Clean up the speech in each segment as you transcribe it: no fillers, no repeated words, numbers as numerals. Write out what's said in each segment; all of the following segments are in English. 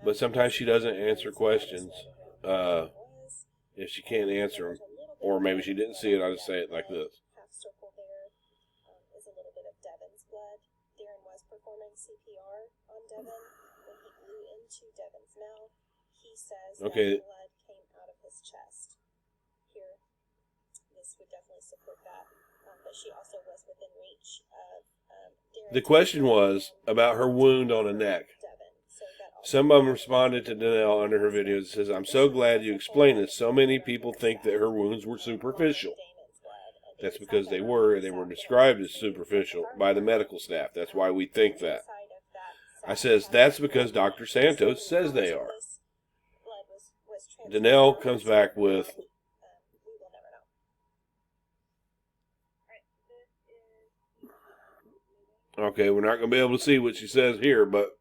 But sometimes she doesn't answer questions if she can't answer them. Or maybe she didn't see it. I'll just say it like this. Half circle there is a little bit of Devin's blood. Darren was performing CPR on Devin. When he blew into Devin's mouth, he says that blood came out of his chest. Here, this would definitely support that. But she also was within reach of Darren. The question was about her wound on the neck. Some of them responded to Danelle under her videos. It says, "I'm so glad you explained this. So many people think that her wounds were superficial." That's because they were described as superficial by the medical staff. That's why we think that. I says, that's because Dr. Santos says they are. Danelle comes back with, okay, we're not going to be able to see what she says here, but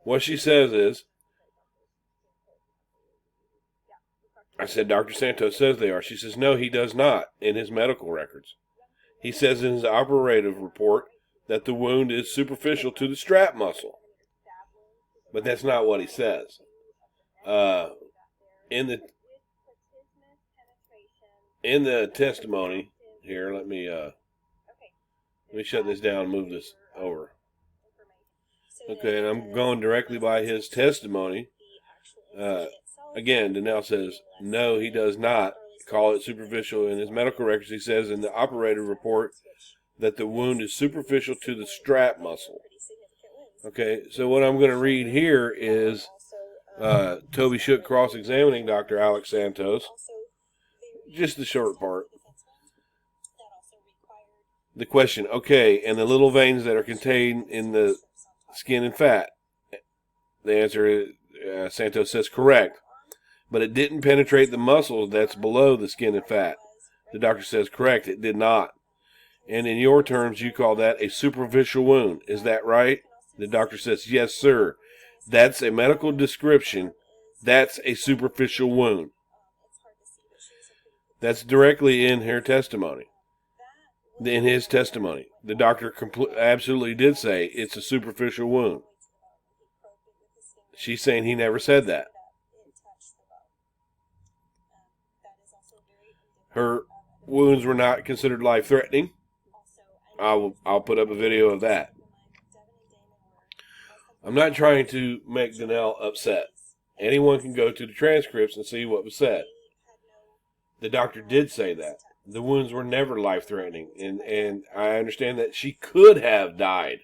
what she says is, I said, Dr. Santos says they are. She says, no, he does not in his medical records. He says in his operative report that the wound is superficial to the strap muscle. But that's not what he says. In the testimony, here, let me shut this down and move this over. Okay, and I'm going directly by his testimony. Again, Danelle says, no, he does not call it superficial. In his medical records, he says in the operative report that the wound is superficial to the strap muscle. Okay, so what I'm going to read here is Toby Shook cross-examining Dr. Alex Santos. Just the short part. The question, okay, and the little veins that are contained in the skin and fat. The answer is, Santos says, correct. But it didn't penetrate the muscle that's below the skin and fat. The doctor says, correct, it did not. And in your terms, you call that a superficial wound. Is that right? The doctor says, yes, sir. That's a medical description. That's a superficial wound. That's directly in her testimony. In his testimony, the doctor absolutely did say it's a superficial wound. She's saying he never said that. Her wounds were not considered life-threatening. I'll put up a video of that. I'm not trying to make Danelle upset. Anyone can go to the transcripts and see what was said. The doctor did say that. The wounds were never life-threatening, and I understand that she could have died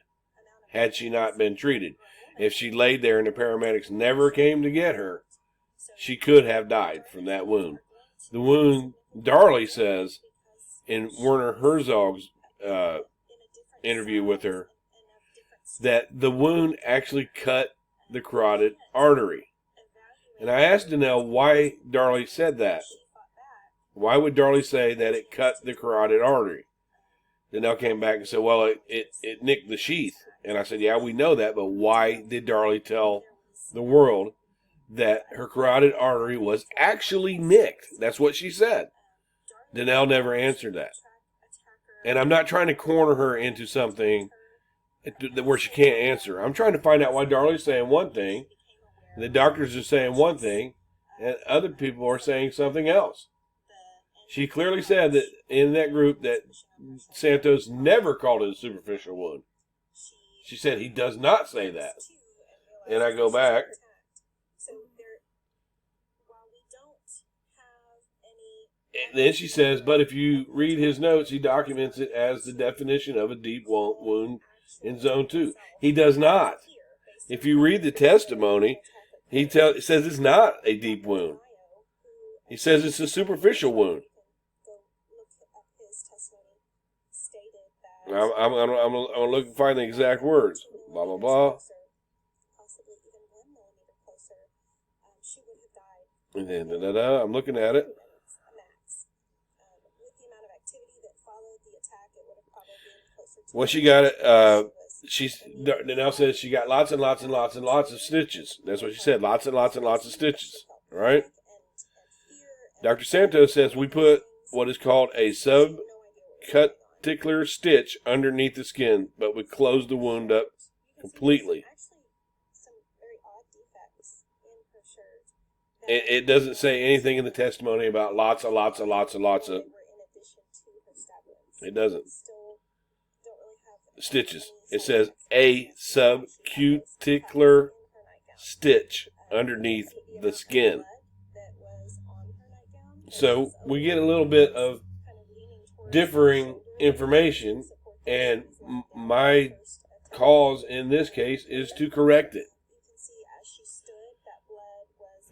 had she not been treated. If she laid there and the paramedics never came to get her, she could have died from that wound. The wound, Darlie says, in Werner Herzog's interview with her, that the wound actually cut the carotid artery. And I asked Danelle why Darlie said that. Why would Darlie say that it cut the carotid artery? Danelle came back and said, well, it nicked the sheath. And I said, yeah, we know that, but why did Darlie tell the world that her carotid artery was actually nicked? That's what she said. Danelle never answered that. And I'm not trying to corner her into something where she can't answer. I'm trying to find out why Darlie's saying one thing, the doctors are saying one thing, and other people are saying something else. She clearly said that in that group that Santos never called it a superficial wound. She said he does not say that. And I go back. And then she says, but if you read his notes, he documents it as the definition of a deep wound in zone 2. He does not. If you read the testimony, he says it's not a deep wound. He says it's a superficial wound. I'm looking to find the exact words. Blah, blah, blah. And then, I'm looking at it. Well, she got it. Danelle says she got lots and lots and lots and lots of stitches. That's what she said. Lots and lots and lots of stitches. All right. Dr. Santos says we put what is called a subcuticular stitch underneath the skin, but we close the wound up completely. It doesn't say anything in the testimony about lots of. It doesn't. Stitches. It says a subcuticular stitch underneath the skin. So we get a little bit of differing information, and my cause in this case is to correct it.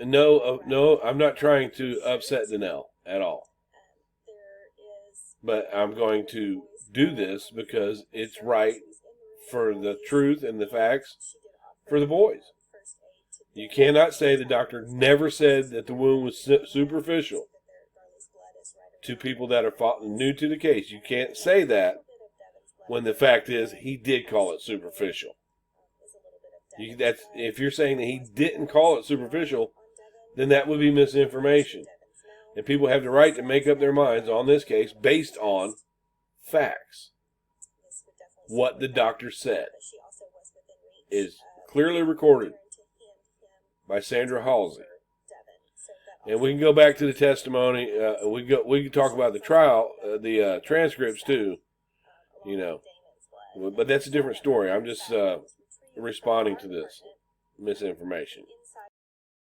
No, I'm not trying to upset Danelle at all. But I'm going to do this because it's right for the truth and the facts for the boys. You cannot say the doctor never said that the wound was superficial to people that are new to the case. You can't say that when the fact is he did call it superficial. If you're saying that he didn't call it superficial, then that would be misinformation. And people have the right to make up their minds on this case based on facts. What the doctor said is clearly recorded by Sandra Halsey. And we can go back to the testimony. We can talk about the trial, the transcripts too, you know. But that's a different story. I'm just responding to this misinformation.